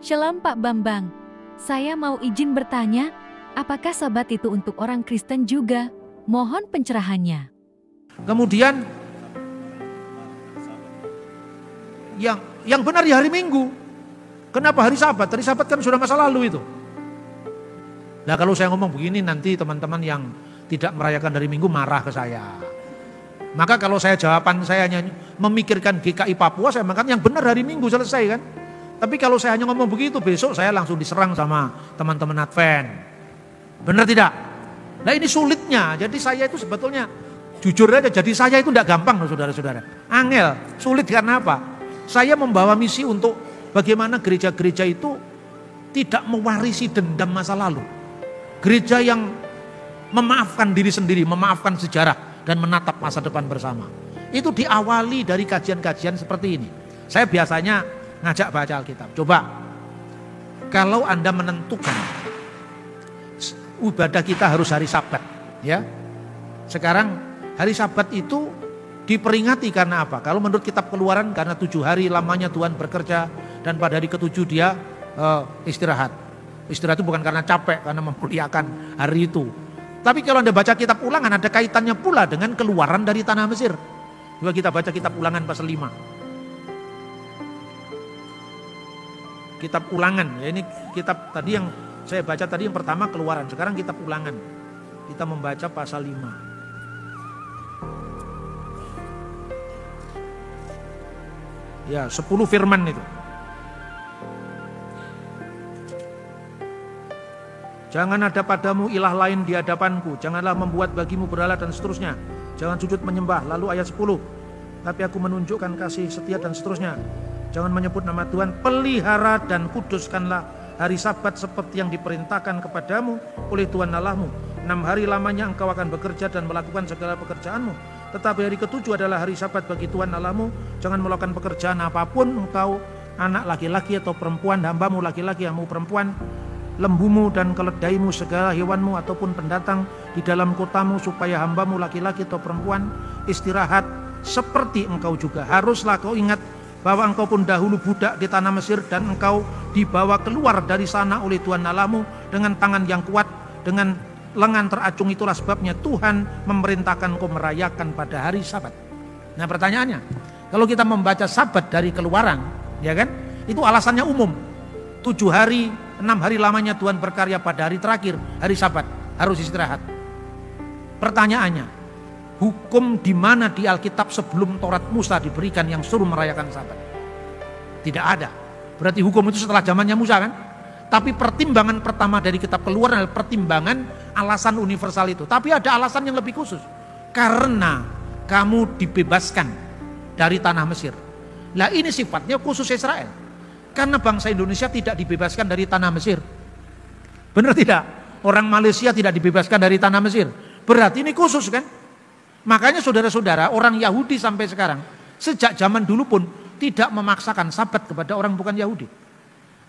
Shalom Pak Bambang, saya mau izin bertanya, apakah Sabat itu untuk orang Kristen juga? Mohon pencerahannya. Kemudian yang benar di hari Minggu. Kenapa hari Sabat? Hari Sabat kan sudah masa lalu itu. Nah kalau saya ngomong begini nanti teman-teman yang tidak merayakan hari Minggu marah ke saya. Maka kalau jawaban saya hanya memikirkan GKI Papua, saya makan yang benar hari Minggu selesai kan. Tapi kalau saya hanya ngomong begitu, besok saya langsung diserang sama teman-teman Advent. Benar tidak? Nah ini sulitnya, jadi saya itu sebetulnya jujur aja, jadi saya itu tidak gampang loh saudara-saudara. Angel, sulit karena apa? Saya membawa misi untuk bagaimana gereja-gereja itu tidak mewarisi dendam masa lalu. Gereja yang memaafkan diri sendiri, memaafkan sejarah dan menatap masa depan bersama. Itu diawali dari kajian-kajian seperti ini. Saya biasanya ngajak baca Alkitab. Coba, kalau Anda menentukan ibadah kita harus hari Sabat, ya. Sekarang hari Sabat itu diperingati karena apa? Kalau menurut kitab Keluaran karena 7 hari lamanya Tuhan bekerja dan pada hari ke-7 dia istirahat. Istirahat itu bukan karena capek, karena memuliakan hari itu. Tapi kalau Anda baca kitab Ulangan ada kaitannya pula dengan keluaran dari tanah Mesir. Coba kita baca kitab Ulangan pasal 5. Kitab Ulangan, ya ini kitab tadi yang saya baca tadi yang pertama Keluaran, sekarang kitab Ulangan. Kita membaca pasal 5. Ya, 10 firman itu. Jangan ada padamu ilah lain di hadapanku, janganlah membuat bagimu berhala dan seterusnya. Jangan sujud menyembah. Lalu ayat 10. Tapi aku menunjukkan kasih setia dan seterusnya. Jangan menyebut nama Tuhan, pelihara dan kuduskanlah hari Sabat seperti yang diperintahkan kepadamu oleh Tuhan Allahmu. 6 hari lamanya engkau akan bekerja dan melakukan segala pekerjaanmu. Tetapi hari ke-7 adalah hari Sabat bagi Tuhan Allahmu. Jangan melakukan pekerjaan apapun engkau, anak laki-laki atau perempuan, hambamu laki-laki, hambamu perempuan, lembumu dan keledaimu, segala hewanmu ataupun pendatang di dalam kotamu, supaya hambamu laki-laki atau perempuan istirahat seperti engkau juga. Haruslah kau ingat bahwa engkau pun dahulu budak di tanah Mesir dan engkau dibawa keluar dari sana oleh Tuhan Allahmu dengan tangan yang kuat, dengan lengan teracung. Itulah sebabnya Tuhan memerintahkan kau merayakan pada hari Sabat. Nah pertanyaannya, kalau kita membaca Sabat dari Keluaran, ya kan, itu alasannya umum. 7 hari, 6 hari lamanya Tuhan berkarya, pada hari terakhir, hari Sabat, harus istirahat. Pertanyaannya, hukum di mana di Alkitab sebelum Taurat Musa diberikan yang suruh merayakan Sabat? Tidak ada. Berarti hukum itu setelah zamannya Musa kan? Tapi pertimbangan pertama dari kitab Keluaran adalah pertimbangan alasan universal itu. Tapi ada alasan yang lebih khusus. Karena kamu dibebaskan dari tanah Mesir. Nah ini sifatnya khusus Israel. Karena bangsa Indonesia tidak dibebaskan dari tanah Mesir. Benar tidak? Orang Malaysia tidak dibebaskan dari tanah Mesir. Berarti ini khusus kan? Makanya saudara-saudara, orang Yahudi sampai sekarang, sejak zaman dulu pun tidak memaksakan Sabat kepada orang bukan Yahudi.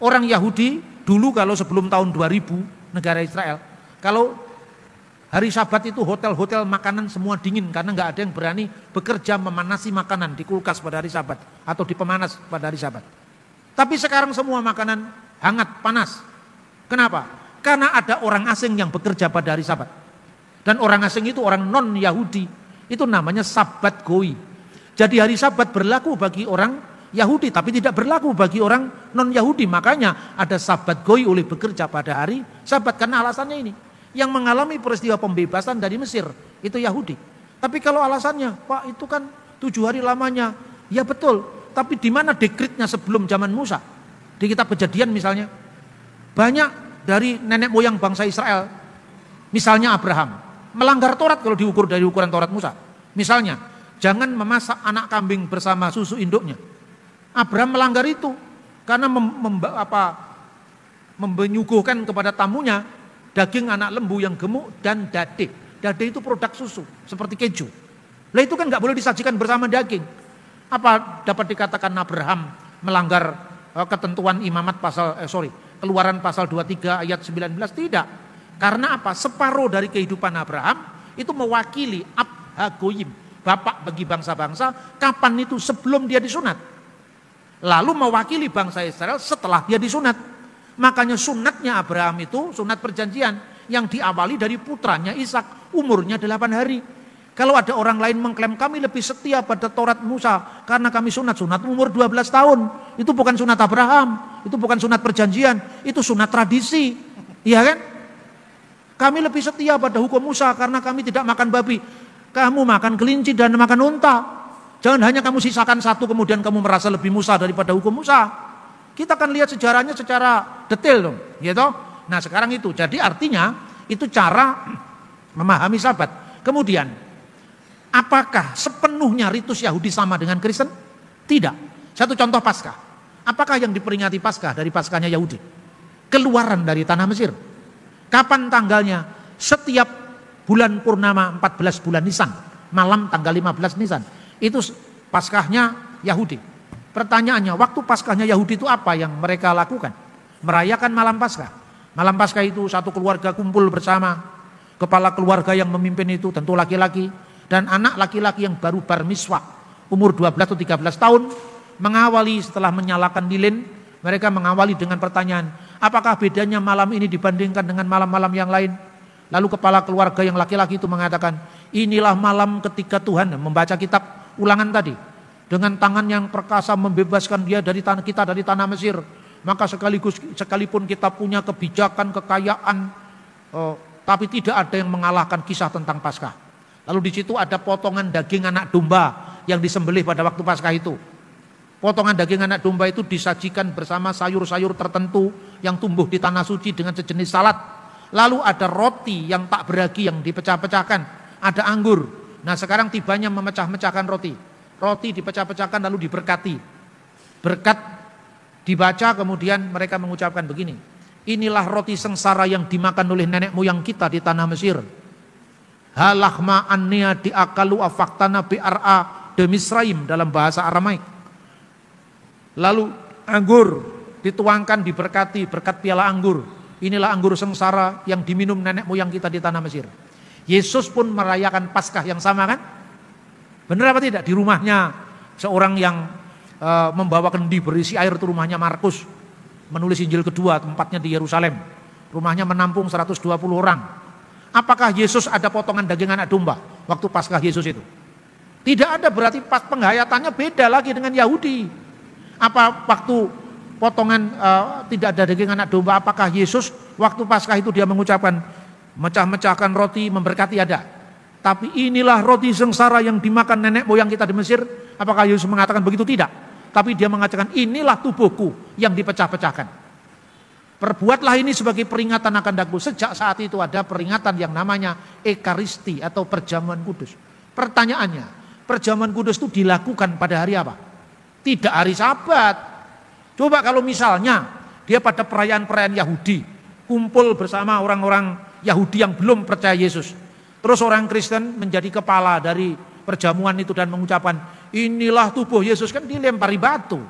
Orang Yahudi dulu kalau sebelum tahun 2000 negara Israel, kalau hari Sabat itu hotel-hotel makanan semua dingin karena nggak ada yang berani bekerja memanasi makanan di kulkas pada hari Sabat atau di pemanas pada hari Sabat. Tapi sekarang semua makanan hangat, panas. Kenapa? Karena ada orang asing yang bekerja pada hari Sabat. Dan orang asing itu orang non-Yahudi. Itu namanya Sabat Goi. Jadi hari Sabat berlaku bagi orang Yahudi, tapi tidak berlaku bagi orang non-Yahudi. Makanya ada Sabat Goi oleh bekerja pada hari Sabat. Karena alasannya ini. Yang mengalami peristiwa pembebasan dari Mesir, itu Yahudi. Tapi kalau alasannya, Pak itu kan 7 hari lamanya. Ya betul, tapi di mana dekretnya sebelum zaman Musa? Di kitab Kejadian misalnya. Banyak dari nenek moyang bangsa Israel, misalnya Abraham, melanggar Taurat kalau diukur dari ukuran Taurat Musa. Misalnya, jangan memasak anak kambing bersama susu induknya. Abraham melanggar itu karena menyuguhkan kepada tamunya daging anak lembu yang gemuk dan dade. Dade itu produk susu, seperti keju. Lah itu kan nggak boleh disajikan bersama daging. Apa dapat dikatakan Abraham melanggar ketentuan imamat Keluaran pasal 23 ayat 19? Tidak. Karena apa? Separuh dari kehidupan Abraham itu mewakili Ab Hagoyim, bapak bagi bangsa-bangsa. Kapan itu? Sebelum dia disunat. lalu mewakili bangsa Israel setelah dia disunat. Makanya sunatnya Abraham itu sunat perjanjian yang diawali dari putranya Ishak, umurnya 8 hari. Kalau ada orang lain mengklaim kami lebih setia pada Taurat Musa karena kami sunat umur 12 tahun. Itu bukan sunat Abraham, itu bukan sunat perjanjian, itu sunat tradisi. Iya kan? Kami lebih setia pada hukum Musa karena kami tidak makan babi. Kamu makan kelinci dan makan unta. Jangan hanya kamu sisakan satu kemudian kamu merasa lebih Musa daripada hukum Musa. Kita akan lihat sejarahnya secara detail dong, gitu. Nah, sekarang itu. Jadi artinya itu cara memahami Sabat. Kemudian, apakah sepenuhnya ritus Yahudi sama dengan Kristen? Tidak. Satu contoh Paskah. Apakah yang diperingati Paskah dari Paskahnya Yahudi? Keluaran dari tanah Mesir. Kapan tanggalnya? Setiap bulan purnama 14 bulan Nisan. Malam tanggal 15 Nisan. Itu Paskahnya Yahudi. Pertanyaannya, waktu Paskahnya Yahudi itu apa yang mereka lakukan? Merayakan malam Paskah. Malam Paskah itu satu keluarga kumpul bersama. Kepala keluarga yang memimpin itu tentu laki-laki. Dan anak laki-laki yang baru bar miswah. Umur 12 atau 13 tahun. Mengawali setelah menyalakan lilin. Mereka mengawali dengan pertanyaan, apakah bedanya malam ini dibandingkan dengan malam-malam yang lain? Lalu kepala keluarga yang laki-laki itu mengatakan, inilah malam ketika Tuhan membaca kitab Ulangan tadi. Dengan tangan yang perkasa membebaskan dia dari tanah Mesir. Maka sekalipun kita punya kebijakan, kekayaan, tapi tidak ada yang mengalahkan kisah tentang Paskah. Lalu di situ ada potongan daging anak domba yang disembelih pada waktu Paskah itu. Potongan daging anak domba itu disajikan bersama sayur-sayur tertentu yang tumbuh di tanah suci dengan sejenis salad. Lalu ada roti yang tak beragi yang dipecah-pecahkan. Ada anggur. Nah, sekarang tibanya memecah-mecahkan roti. Roti dipecah-pecahkan lalu diberkati. Berkat dibaca, kemudian mereka mengucapkan begini. Inilah roti sengsara yang dimakan oleh nenek moyang kita di tanah Mesir. Halahma annia diakalu afaktana bi'ar'a de Misraim dalam bahasa Aramaik. Lalu anggur dituangkan, diberkati, berkat piala anggur. Inilah anggur sengsara yang diminum nenek moyang kita di tanah Mesir. Yesus pun merayakan Paskah yang sama kan? Benar apa tidak? Di rumahnya seorang yang membawa kendi berisi air, itu rumahnya Markus. Menulis Injil kedua, tempatnya di Yerusalem. Rumahnya menampung 120 orang. Apakah Yesus ada potongan daging anak domba waktu Paskah Yesus itu? Tidak ada, berarti pas penghayatannya beda lagi dengan Yahudi. Apa waktu potongan tidak ada daging anak domba, apakah Yesus waktu Paskah itu dia mengucapkan mecah-mecahkan roti memberkati? Ada. Tapi inilah roti sengsara yang dimakan nenek moyang kita di Mesir. Apakah Yesus mengatakan begitu? Tidak. Tapi dia mengatakan inilah tubuhku yang dipecah-pecahkan. Perbuatlah ini sebagai peringatan akan daku. Sejak saat itu ada peringatan yang namanya Ekaristi atau perjamuan kudus. Pertanyaannya, perjamuan kudus itu dilakukan pada hari apa? Tidak hari Sabat. Coba kalau misalnya dia pada perayaan-perayaan Yahudi, kumpul bersama orang-orang Yahudi yang belum percaya Yesus. Terus orang Kristen menjadi kepala dari perjamuan itu dan mengucapkan, inilah tubuh Yesus, kan dilempari batu.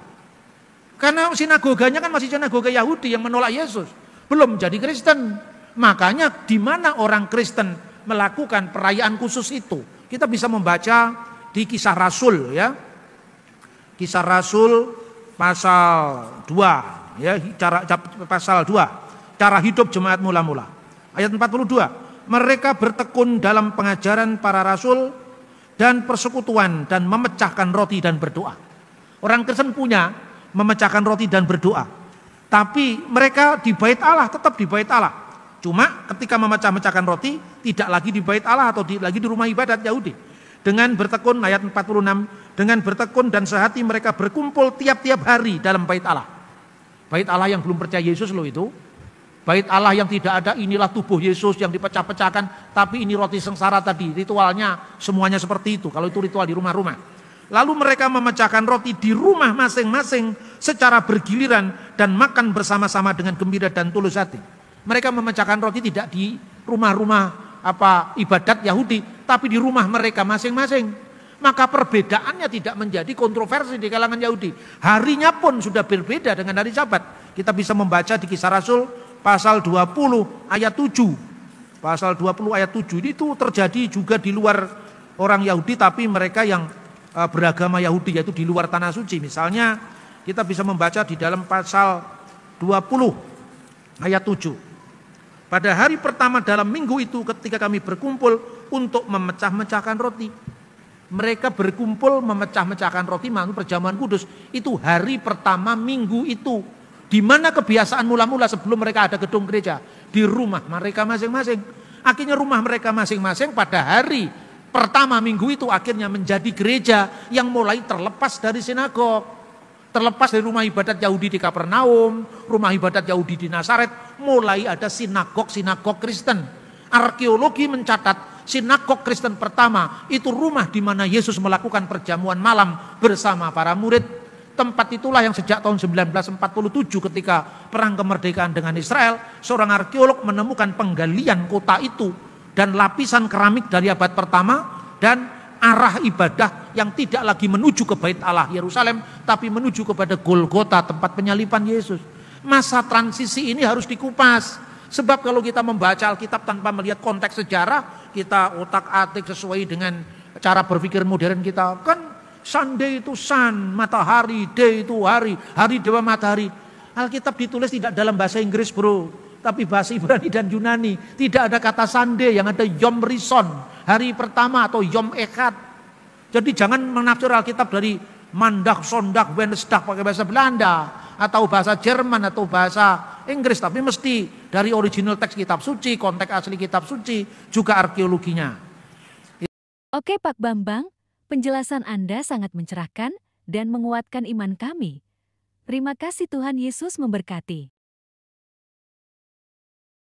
Karena sinagoganya kan masih sinagoga Yahudi yang menolak Yesus. Belum jadi Kristen. Makanya di mana orang Kristen melakukan perayaan khusus itu? Kita bisa membaca di Kisah Rasul ya. Kisah Rasul pasal 2 ya, pasal 2, cara hidup jemaat mula-mula. Ayat 42. Mereka bertekun dalam pengajaran para rasul dan persekutuan dan memecahkan roti dan berdoa. Orang Kristen punya memecahkan roti dan berdoa. Tapi mereka di bait Allah, tetap di bait Allah. Cuma ketika memecah-mecahkan roti tidak lagi di bait Allah atau lagi di rumah ibadat Yahudi. Dengan bertekun, ayat 46, dengan bertekun dan sehati mereka berkumpul tiap-tiap hari dalam bait Allah. Bait Allah yang belum percaya Yesus loh itu. Bait Allah yang tidak ada inilah tubuh Yesus yang dipecah-pecahkan, tapi ini roti sengsara tadi. Ritualnya semuanya seperti itu, kalau itu ritual di rumah-rumah. Lalu mereka memecahkan roti di rumah masing-masing secara bergiliran dan makan bersama-sama dengan gembira dan tulus hati. Mereka memecahkan roti tidak di rumah-rumah ibadat Yahudi, tapi di rumah mereka masing-masing. Maka perbedaannya tidak menjadi kontroversi di kalangan Yahudi. Harinya pun sudah berbeda dengan hari Sabat. Kita bisa membaca di Kisah Rasul pasal 20 ayat 7. Pasal 20 ayat 7 ini itu terjadi juga di luar orang Yahudi, tapi mereka yang beragama Yahudi, yaitu di luar tanah suci. Misalnya Kita bisa membaca di dalam pasal 20 ayat 7. Pada hari pertama dalam minggu itu ketika kami berkumpul untuk memecah-mecahkan roti. Mereka berkumpul memecah-mecahkan roti, maksud perjamuan kudus. Itu hari pertama minggu itu. Di mana kebiasaan mula-mula sebelum mereka ada gedung gereja? Di rumah mereka masing-masing. Akhirnya rumah mereka masing-masing pada hari pertama minggu itu akhirnya menjadi gereja yang mulai terlepas dari sinagog. Terlepas dari rumah ibadat Yahudi di Kapernaum, rumah ibadat Yahudi di Nazaret, mulai ada sinagog-sinagog Kristen. Arkeologi mencatat sinagog Kristen pertama itu rumah di mana Yesus melakukan perjamuan malam bersama para murid. Tempat itulah yang sejak tahun 1947 ketika perang kemerdekaan dengan Israel, seorang arkeolog menemukan penggalian kota itu dan lapisan keramik dari abad pertama dan arah ibadah yang tidak lagi menuju ke Bait Allah Yerusalem tapi menuju kepada Golgota, tempat penyaliban Yesus. Masa transisi ini harus dikupas. Sebab kalau kita membaca Alkitab tanpa melihat konteks sejarah, kita otak-atik sesuai dengan cara berpikir modern kita. Kan Sunday itu sun, matahari, day itu hari, hari dewa matahari. Alkitab ditulis tidak dalam bahasa Inggris bro, tapi bahasa Ibrani dan Yunani. Tidak ada kata Sunday, yang ada Yom Rison, hari pertama atau Yom Echad. Jadi jangan menafsir Alkitab dari Mandag, Sondag, Wednesdag pakai bahasa Belanda atau bahasa Jerman atau bahasa Inggris, tapi mesti dari original teks kitab suci, konteks asli kitab suci, juga arkeologinya. Oke Pak Bambang, penjelasan Anda sangat mencerahkan dan menguatkan iman kami. Terima kasih, Tuhan Yesus memberkati.